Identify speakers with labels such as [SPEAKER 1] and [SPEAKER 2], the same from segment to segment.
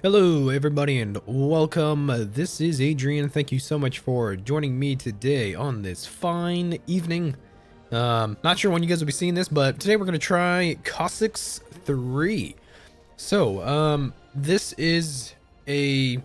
[SPEAKER 1] Hello, everybody, and welcome. This is Adrian. Thank you so much for joining me today on this fine evening. Not sure when you guys will be seeing this, but today we're going to try Cossacks 3. This is the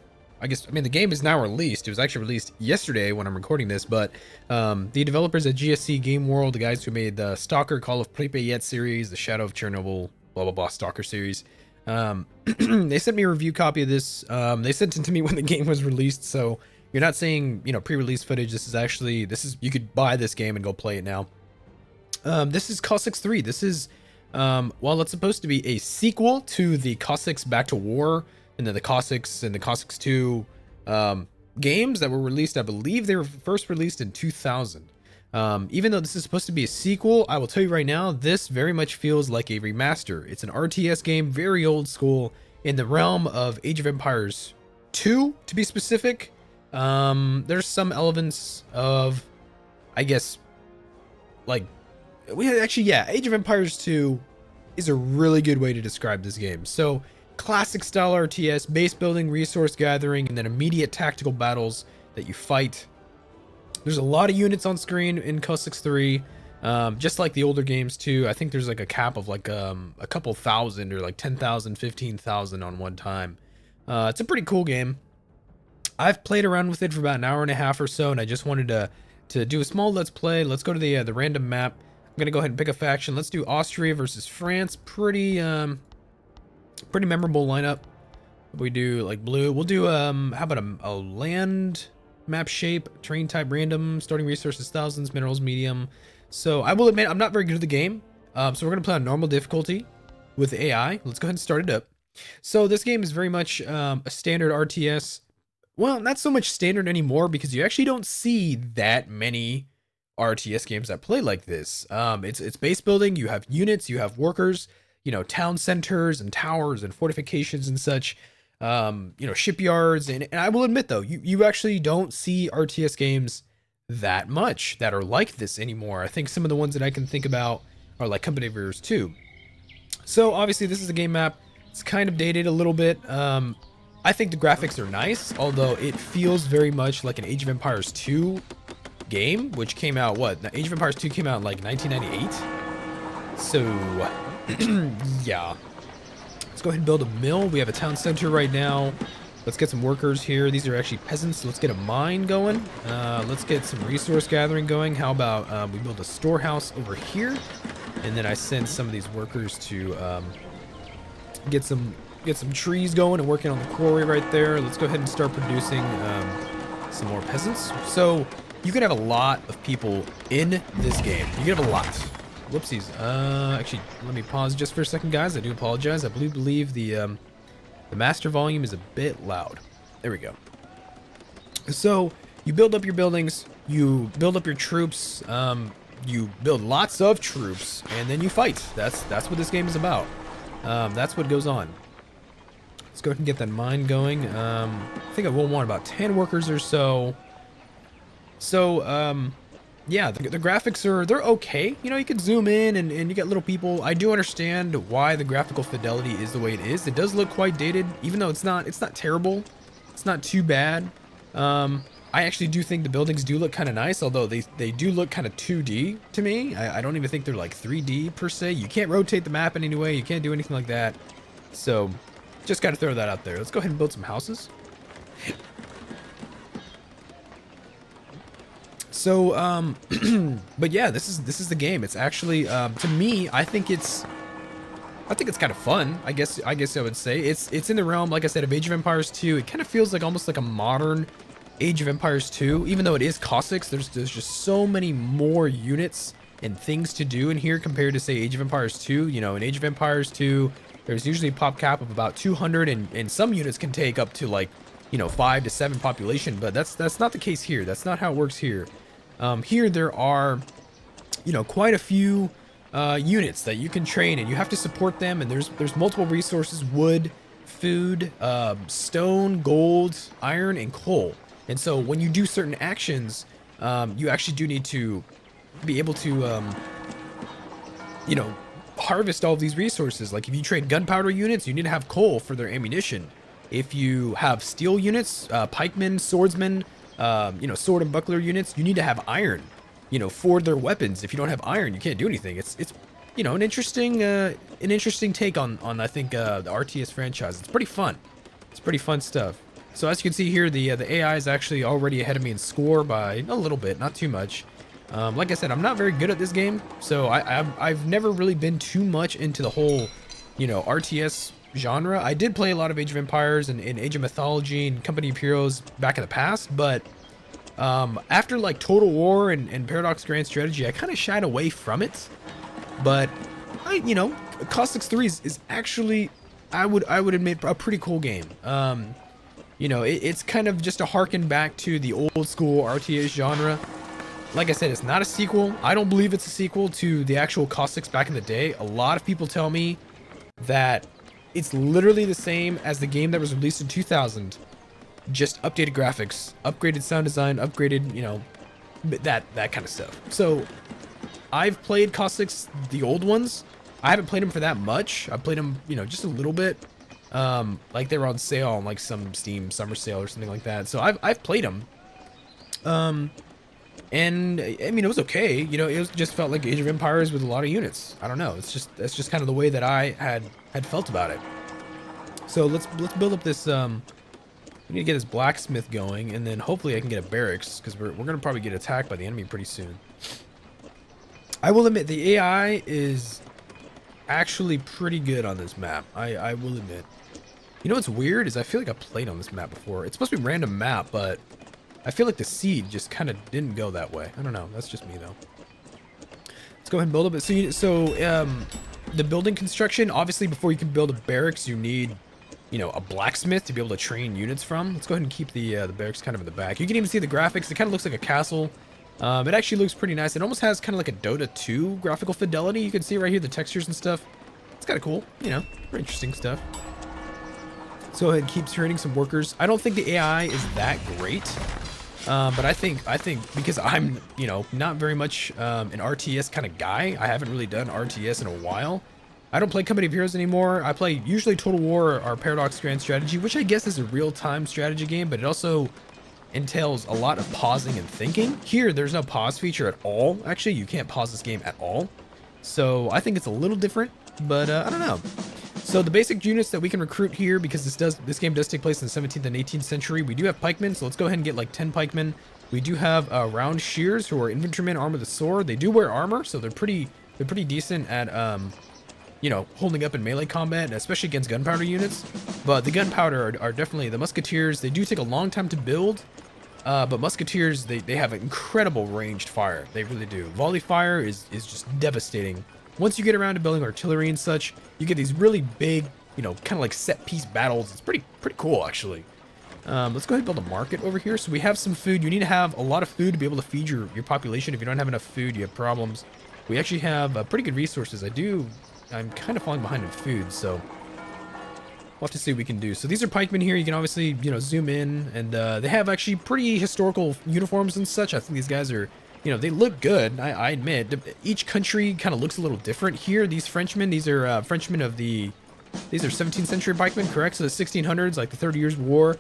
[SPEAKER 1] game is now released. It was actually released yesterday when I'm recording this, but the developers at GSC Game World, the guys who made the Stalker Call of Pripyat series, the Shadow of Chernobyl, blah blah blah Stalker series, they sent me a review copy of this. They sent it to me when the game was released, so you're not seeing, pre-release footage. You could buy this game and go play it now. This is Cossacks 3. This is, while it's supposed to be a sequel to the Cossacks Back to War, and then the Cossacks and the Cossacks 2 games that were released, I believe they were first released in 2000. Even though this is supposed to be a sequel, I will tell you right now, this very much feels like a remaster. It's an RTS game, very old school, in the realm of Age of Empires 2, to be specific. There's some elements of, I guess, like, Age of Empires 2 is a really good way to describe this game. So, classic style RTS, base building, resource gathering, and then immediate tactical battles that you fight. There's a lot of units on screen in Cossacks 3, just like the older games too. I think there's like a cap of like a couple thousand, or like 10,000, 15,000 on one time. It's a pretty cool game. I've played around with it for about an hour and a half or so, and I just wanted to do a small let's play. Let's go to the random map. I'm gonna go ahead and pick a faction. Let's do Austria versus France. Pretty memorable lineup. We do like blue. We'll do how about a land map shape, terrain type random, starting resources thousands, minerals medium. So I will admit I'm not very good at the game. So we're gonna play on normal difficulty with AI. Let's go ahead and start it up. So this game is very much a standard RTS. Well, not so much standard anymore, because you actually don't see that many RTS games that play like this. It's base building. You have units, you have workers, town centers and towers and fortifications and such. Shipyards, and I will admit though, you actually don't see RTS games that much that are like this anymore. I think some of the ones that I can think about are like Company of Heroes 2. So obviously this is a game map. It's kind of dated a little bit. I think the graphics are nice, although it feels very much like an Age of Empires 2 game, which came out, Age of Empires 2 came out in like 1998. So yeah. Let's go ahead and build a mill. We have a town center right now. Let's get some workers here. These are actually peasants. Let's get a mine going. Let's get some resource gathering going. How about we build a storehouse over here, and then I send some of these workers to get some trees going and working on the quarry right there. Let's go ahead and start producing some more peasants. So you can have a lot of people in this game. You can have a lot. Whoopsies. Actually, let me pause just for a second, guys. I do apologize. I believe the master volume is a bit loud. There we go. So you build up your buildings, you build up your troops, you build lots of troops, and then you fight. That's what this game is about. That's what goes on. Let's go ahead and get that mine going. I think I will want about 10 workers or so. Yeah, the graphics they're okay. You can zoom in and you get little people. I do understand why the graphical fidelity is the way it is. It does look quite dated, even though it's not terrible. It's not too bad. I actually do think the buildings do look kind of nice, although they do look kind of 2D to me. I don't even think they're like 3D per se. You can't rotate the map in any way. You can't do anything like that. So just got to throw that out there. Let's go ahead and build some houses. So, but yeah, this is the game. It's actually, to me, I think it's kind of fun. I guess I would say it's in the realm, like I said, of Age of Empires 2. It kind of feels like almost like a modern Age of Empires 2, even though it is Cossacks. There's just so many more units and things to do in here compared to, say, Age of Empires 2. In Age of Empires 2, there's usually a pop cap of about 200, and some units can take up to like 5 to 7 population, but that's not the case here. That's not how it works here. Here there are, quite a few units that you can train, and you have to support them, and there's multiple resources: wood, food, stone, gold, iron, and coal. And so when you do certain actions, you actually do need to be able to, harvest all of these resources. Like if you trade gunpowder units, you need to have coal for their ammunition. If you have steel units, pikemen, swordsmen, sword and buckler units, you need to have iron, for their weapons. If you don't have iron, you can't do anything. It's an interesting take on I think the RTS franchise. It's pretty fun. It's pretty fun stuff. So as you can see here, the AI is actually already ahead of me in score by a little bit, not too much. Like I said, I'm not very good at this game, so I've never really been too much into the whole, RTS genre. I did play a lot of Age of Empires and Age of Mythology and Company of Heroes back in the past, but after like Total War and Paradox Grand Strategy, I kind of shied away from it. But Cossacks 3 is actually, I would admit, a pretty cool game. It's kind of just a harken back to the old school RTS genre. Like I said, it's not a sequel. I don't believe it's a sequel to the actual Cossacks back in the day. A lot of people tell me that it's literally the same as the game that was released in 2000. Just updated graphics, upgraded sound design, upgraded, that kind of stuff. So I've played Cossacks, the old ones. I haven't played them for that much. I've played them, just a little bit. Like they were on sale on like some Steam summer sale or something like that. So I've played them. And I mean, it was okay. It just felt like Age of Empires with a lot of units. I don't know. That's just kind of the way that I had felt about it. So let's build up this. We need to get this blacksmith going, and then hopefully I can get a barracks, because we're gonna probably get attacked by the enemy pretty soon. I will admit the AI is actually pretty good on this map. I will admit. You know what's weird is I feel like I played on this map before. It's supposed to be a random map, but I feel like the seed just kind of didn't go that way. I don't know. That's just me, though. Let's go ahead and build up. The building construction, obviously, before you can build a barracks, you need, a blacksmith to be able to train units from. Let's go ahead and keep the barracks kind of in the back. You can even see the graphics. It kind of looks like a castle. It actually looks pretty nice. It almost has kind of like a Dota 2 graphical fidelity. You can see right here the textures and stuff. It's kind of cool. Very interesting stuff. Let's go ahead and keep training some workers. I don't think the AI is that great. But I think because I'm, not very much an RTS kind of guy. I haven't really done RTS in a while. I don't play Company of Heroes anymore. I play usually Total War or Paradox Grand Strategy, which I guess is a real-time strategy game, but it also entails a lot of pausing and thinking. Here, there's no pause feature at all. Actually, you can't pause this game at all. So I think it's a little different, but I don't know. So the basic units that we can recruit here, because this game does take place in the 17th and 18th century, we do have pikemen, so let's go ahead and get like 10 pikemen. We do have round shears, who are infantrymen armed with a sword. They do wear armor, so they're pretty decent at holding up in melee combat, especially against gunpowder units. But the gunpowder are definitely the musketeers. They do take a long time to build, but musketeers they have an incredible ranged fire. They really do. Volley fire is just devastating. Once you get around to building artillery and such, you get these really big, kind of like set-piece battles. It's pretty cool, actually. Let's go ahead and build a market over here. So we have some food. You need to have a lot of food to be able to feed your population. If you don't have enough food, you have problems. We actually have pretty good resources. I'm kind of falling behind in food, so we'll have to see what we can do. So these are pikemen here. You can obviously, zoom in, and they have actually pretty historical uniforms and such. I think these guys are... they look good, I admit. Each country kind of looks a little different. Here, these Frenchmen, these are Frenchmen of the... These are 17th century pikemen, correct? So the 1600s, like the 30 Years' War.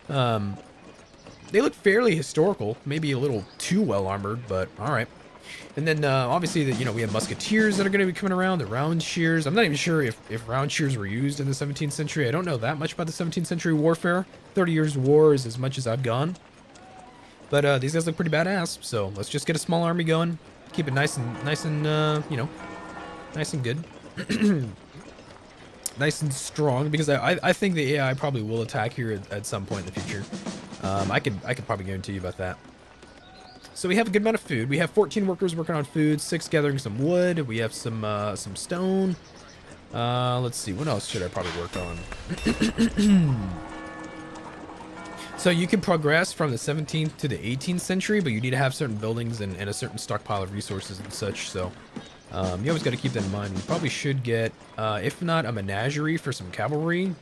[SPEAKER 1] They look fairly historical. Maybe a little too well armored, but alright. And then, obviously, we have musketeers that are going to be coming around. The round shears. I'm not even sure if round shears were used in the 17th century. I don't know that much about the 17th century warfare. 30 Years' War is as much as I've gone. But these guys look pretty badass, so let's just get a small army going. Keep it nice and nice and good, nice and strong. Because I think the AI probably will attack here at some point in the future. I could probably guarantee you about that. So we have a good amount of food. We have 14 workers working on food, 6 gathering some wood. We have some stone. Let's see, what else should I probably work on? So you can progress from the 17th to the 18th century, but you need to have certain buildings and a certain stockpile of resources and such. So you always got to keep that in mind. You probably should get, if not a menagerie for some cavalry,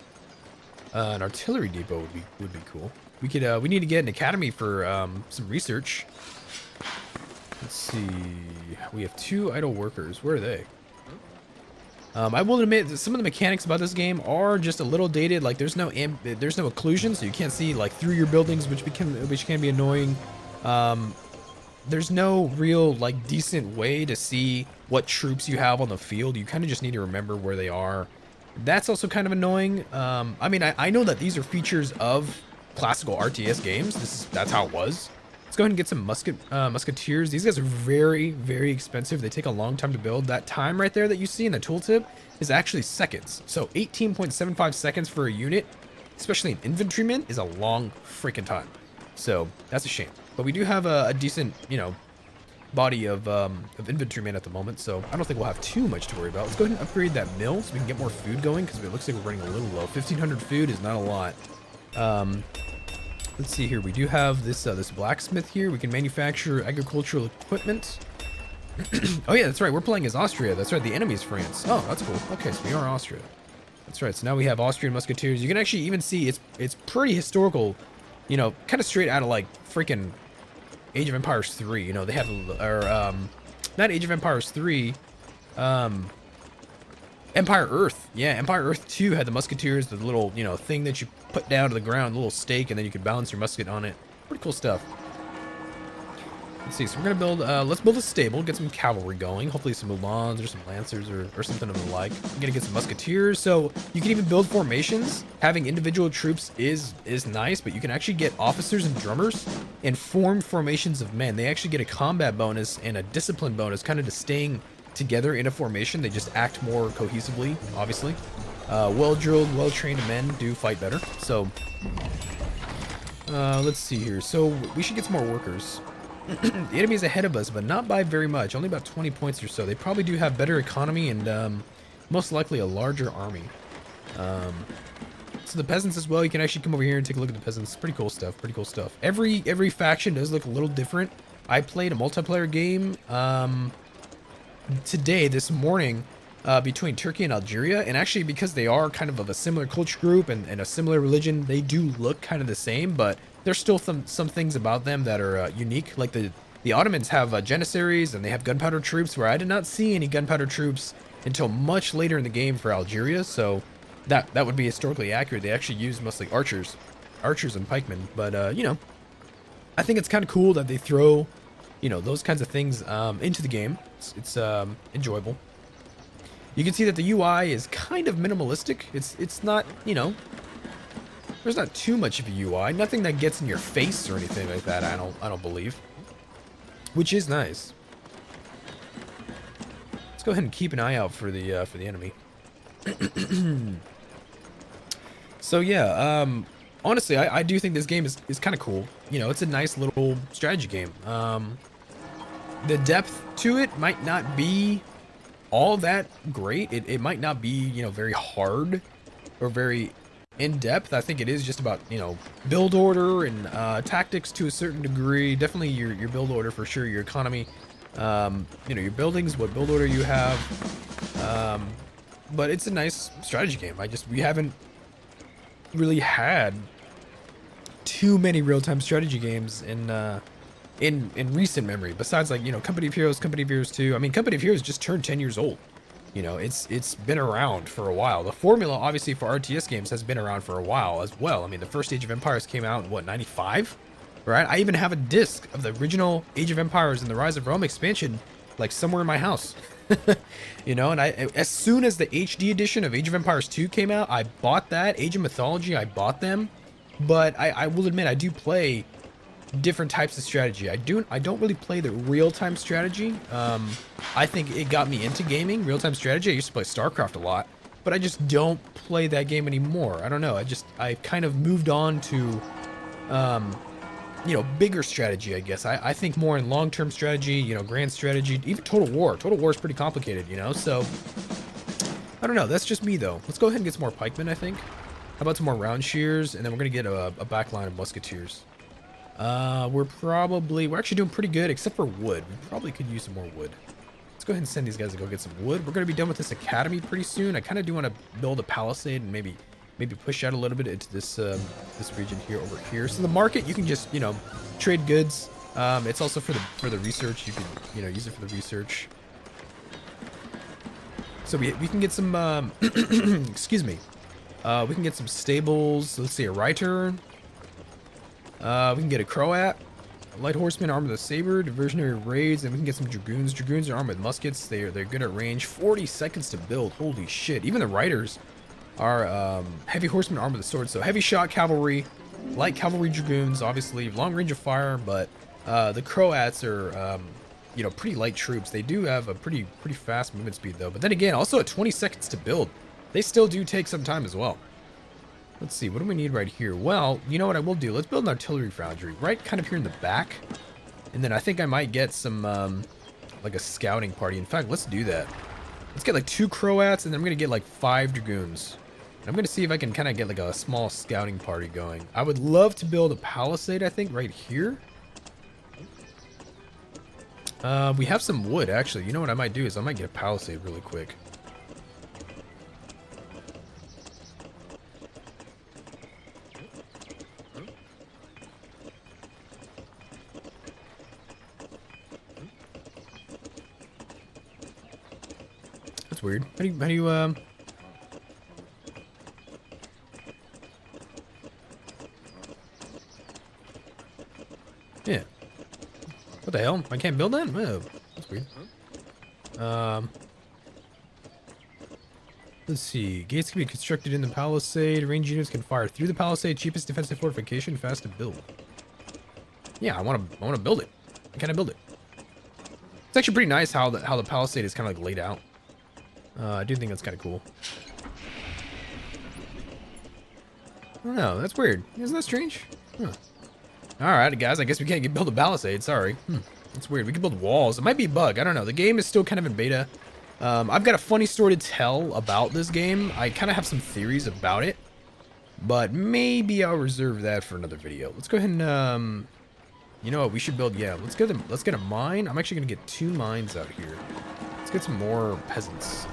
[SPEAKER 1] an artillery depot would be cool. We need to get an academy for some research. Let's see. We have 2 idle workers. Where are they? I will admit that some of the mechanics about this game are just a little dated. Like there's no occlusion, so you can't see like through your buildings, which can be annoying. There's no real like decent way to see what troops you have on the field. You kind of just need to remember where they are. That's also kind of annoying. I mean, I know that these are features of classical RTS games. That's how it was. Let's go ahead and get some musketeers. These guys are very, very expensive. They take a long time to build. That time right there that you see in the tooltip is actually seconds. So 18.75 seconds for a unit, especially an infantryman, is a long freaking time. So that's a shame. But we do have a decent, you know, body of infantrymen at the moment, so I don't think we'll have too much to worry about. Let's go ahead and upgrade that mill so we can get more food going, because it looks like we're running a little low. 1,500 food is not a lot. Let's see here. We do have this this blacksmith here. We can manufacture agricultural equipment. Oh yeah, that's right. We're playing as Austria. That's right. The enemy's France. Oh, that's cool. Okay, so we are Austria. That's right. So now we have Austrian musketeers. You can actually even see it's pretty historical. You know, kind of straight out of like freaking Age of Empires 3. You know, they have not Age of Empires 3. Empire Earth. Yeah, Empire Earth 2 had the musketeers, the little, you know, thing that you put down to the ground, the little stake, and then you could balance your musket on it. Pretty cool stuff. Let's see, so we're gonna build, let's build a stable, get some cavalry going, hopefully some Ulans or some Lancers or something of the like. We're gonna get some musketeers, so you can even build formations. Having individual troops is nice, but you can actually get officers and drummers and form formations of men. They actually get a combat bonus and a discipline bonus, kind of to staying together in a formation. They just act more cohesively, obviously. Well-drilled, well-trained men do fight better. So, let's see here. So, we should get some more workers. The enemy is ahead of us, but not by very much. Only about 20 points or so. They probably do have better economy and most likely a larger army. So the peasants as well, you can actually come over here and take a look at the peasants. Pretty cool stuff, pretty cool stuff. Every faction does look a little different. I played a multiplayer game today, this morning, between Turkey and Algeria, and actually because they are kind of a similar culture group and a similar religion, they do look kind of the same, but there's still some things about them that are unique. Like the Ottomans have janissaries and they have gunpowder troops, where I did not see any gunpowder troops until much later in the game for Algeria, so that would be historically accurate. They actually use mostly archers and pikemen, but you know, I think it's kind of cool that they throw, you know, those kinds of things into the game. It's enjoyable. You can see that the UI is kind of minimalistic. It's not, you know, there's not too much of a UI. Nothing that gets in your face or anything like that. I don't believe, which is nice. Let's go ahead and keep an eye out for the enemy. So yeah, honestly, I do think this game is kind of cool. You know, it's a nice little strategy game. The depth to it might not be all that great. It might not be, you know, very hard or very in depth. I think it is just about, you know, build order and tactics to a certain degree. Definitely your build order for sure, your economy, you know, your buildings, what build order you have. But it's a nice strategy game. We haven't really had too many real-time strategy games in recent memory, besides, like, you know, Company of Heroes 2. I mean, Company of Heroes just turned 10 years old. You know, it's been around for a while. The formula, obviously, for RTS games has been around for a while as well. I mean, the first Age of Empires came out in, what, 95? Right? I even have a disc of the original Age of Empires and the Rise of Rome expansion, like, somewhere in my house. You know, and as soon as the HD edition of Age of Empires 2 came out, I bought that. Age of Mythology, I bought them. But I will admit, I do play different types of strategy. I don't really play the real-time strategy. I think it got me into gaming, real-time strategy. I used to play StarCraft a lot, but I just don't play that game anymore. I don't know. I kind of moved on to, you know, bigger strategy, I guess. I think more in long-term strategy, you know, grand strategy, even Total War. Total War is pretty complicated, you know, so I don't know. That's just me, though. Let's go ahead and get some more pikemen, I think. How about some more round shears, and then we're going to get a back line of musketeers. We're actually doing pretty good, except for wood. We probably could use some more wood. Let's go ahead and send these guys to go get some wood. We're going to be done with this academy pretty soon. I kind of do want to build a palisade and maybe push out a little bit into this this region here over here. So the market, you can just, you know, trade goods. It's also for the research. You can, you know, use it for the research. So we can get some, excuse me. We can get some stables. Let's see, a Reiter. We can get a Croat. A light horseman armed with a saber, diversionary raids, and we can get some dragoons. Dragoons are armed with muskets. They're good at range. 40 seconds to build. Holy shit. Even the Reiters are heavy horsemen armed with a sword. So heavy shot cavalry, light cavalry dragoons, obviously long range of fire, but the Croats are you know, pretty light troops. They do have a pretty fast movement speed though. But then again, also at 20 seconds to build, they still do take some time as well. Let's see, what do we need right here? Well, you know what I will do? Let's build an artillery foundry right kind of here in the back. And then I think I might get some, like a scouting party. In fact, let's do that. Let's get like 2 Croats, and then I'm going to get like 5 dragoons. And I'm going to see if I can kind of get like a small scouting party going. I would love to build a palisade, I think, right here. We have some wood, actually. You know what I might do is I might get a palisade really quick. That's weird. How do you yeah. What the hell? I can't build that? Oh, that's weird. Let's see. Gates can be constructed in the palisade. Range units can fire through the palisade. Cheapest defensive fortification. Fast to build. Yeah, I want to build it. Can I build it? It's actually pretty nice how the palisade is kind of like laid out. I do think that's kind of cool. I don't know. That's weird. Isn't that strange? Huh. Alright, guys. I guess we can't build a palisade. Sorry. That's weird. We can build walls. It might be a bug. I don't know. The game is still kind of in beta. I've got a funny story to tell about this game. I kind of have some theories about it. But maybe I'll reserve that for another video. Let's go ahead and... you know what? We should build... Yeah, let's get a mine. I'm actually going to get 2 mines out here. Let's get some more peasants.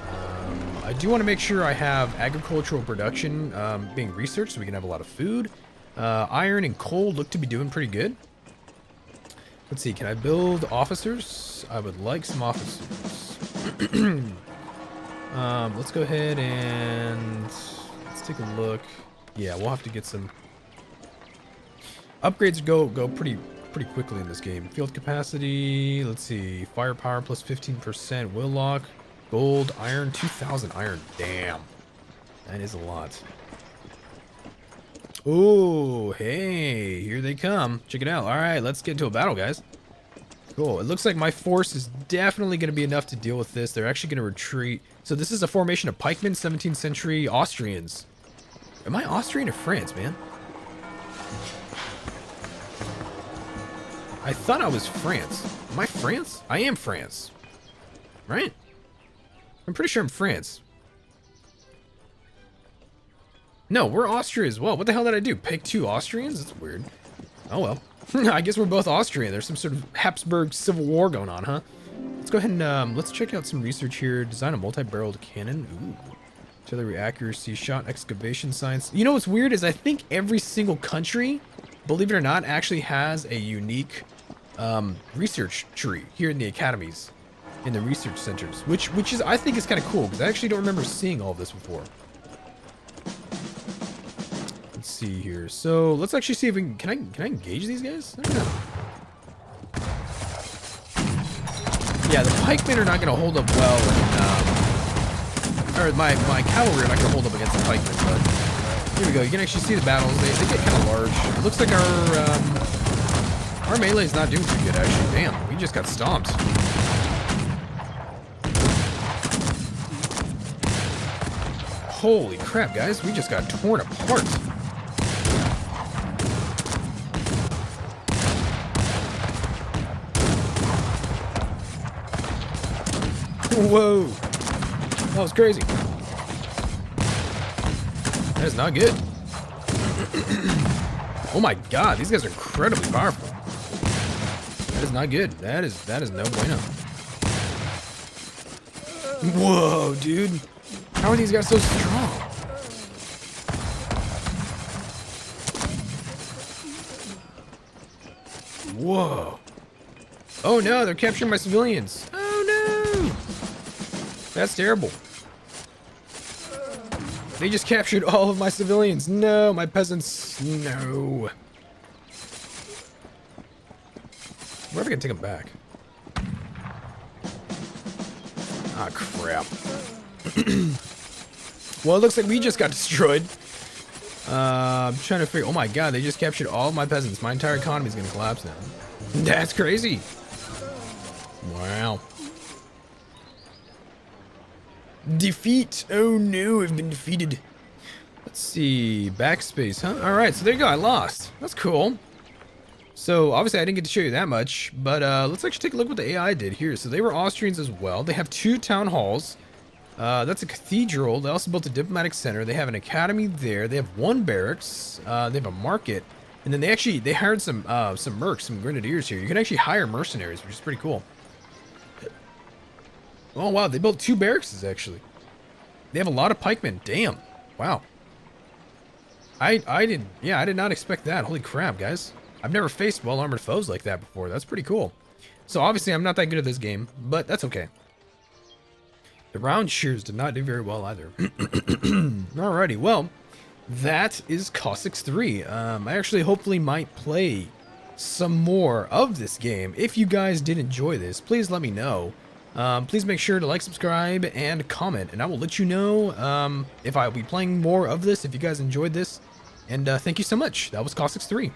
[SPEAKER 1] I do want to make sure I have agricultural production being researched so we can have a lot of food. Iron and coal look to be doing pretty good. Let's see, can I build officers? I would like some officers. Let's go ahead and let's take a look. Yeah, we'll have to get some upgrades. Go pretty quickly in this game. Field capacity. Let's see, firepower plus 15%. Will lock. Gold, iron, 2,000 iron. Damn, that is a lot. Oh, hey, here they come. Check it out. All right, let's get into a battle, guys. Cool. It looks like my force is definitely going to be enough to deal with this. They're actually going to retreat. So this is a formation of pikemen, 17th century Austrians. Am I Austrian or France, man? I thought I was France. Am I France? I am France. Right? I'm pretty sure I'm France. No, we're Austria as well. What the hell did I do? Pick 2 Austrians? That's weird. Oh well. I guess we're both Austrian. There's some sort of Habsburg civil war going on, huh? Let's go ahead and let's check out some research here. Design a multi-barreled cannon. Ooh. Artillery accuracy, shot excavation science. You know what's weird is I think every single country, believe it or not, actually has a unique research tree here in the academies, in the research centers, which is I think is kind of cool because I actually don't remember seeing all of this before. Let's see here. So let's actually see if we can I engage these guys? I don't know. Yeah, the pikemen are not going to hold up well, or my cavalry are not going to hold up against the pikemen. But here we go. You can actually see the battles. They get kind of large. It looks like our melee is not doing too good actually. Damn, we just got stomped. Holy crap, guys! We just got torn apart. Whoa! That was crazy. That is not good. Oh my god, these guys are incredibly powerful. That is not good. That is no bueno. Whoa, dude. How are these guys so strong? Whoa. Oh no, they're capturing my civilians. Oh no. That's terrible. They just captured all of my civilians. No, my peasants. No. I wonder if I can take them back. Ah, crap. Well, it looks like we just got destroyed. I'm trying to figure... Oh my god, they just captured all of my peasants. My entire economy is going to collapse now. That's crazy. Wow. Defeat. Oh no, I've been defeated. Let's see. Backspace, huh? Alright, so there you go. I lost. That's cool. So, obviously, I didn't get to show you that much. But let's actually take a look at what the AI did here. So, they were Austrians as well. They have 2 town halls. That's a cathedral. They also built a diplomatic center. They have an academy there. They have 1 barracks. They have a market. And then they hired some mercs, some grenadiers here. You can actually hire mercenaries, which is pretty cool. Oh, wow. They built 2 barracks, actually. They have a lot of pikemen. Damn. Wow. I did not expect that. Holy crap, guys. I've never faced well-armored foes like that before. That's pretty cool. So, obviously, I'm not that good at this game, but that's okay. The round shears did not do very well either. Alrighty, well, that is Cossacks 3. I actually hopefully might play some more of this game. If you guys did enjoy this, please let me know. Please make sure to like, subscribe, and comment, and I will let you know if I'll be playing more of this, if you guys enjoyed this. And thank you so much. That was Cossacks 3.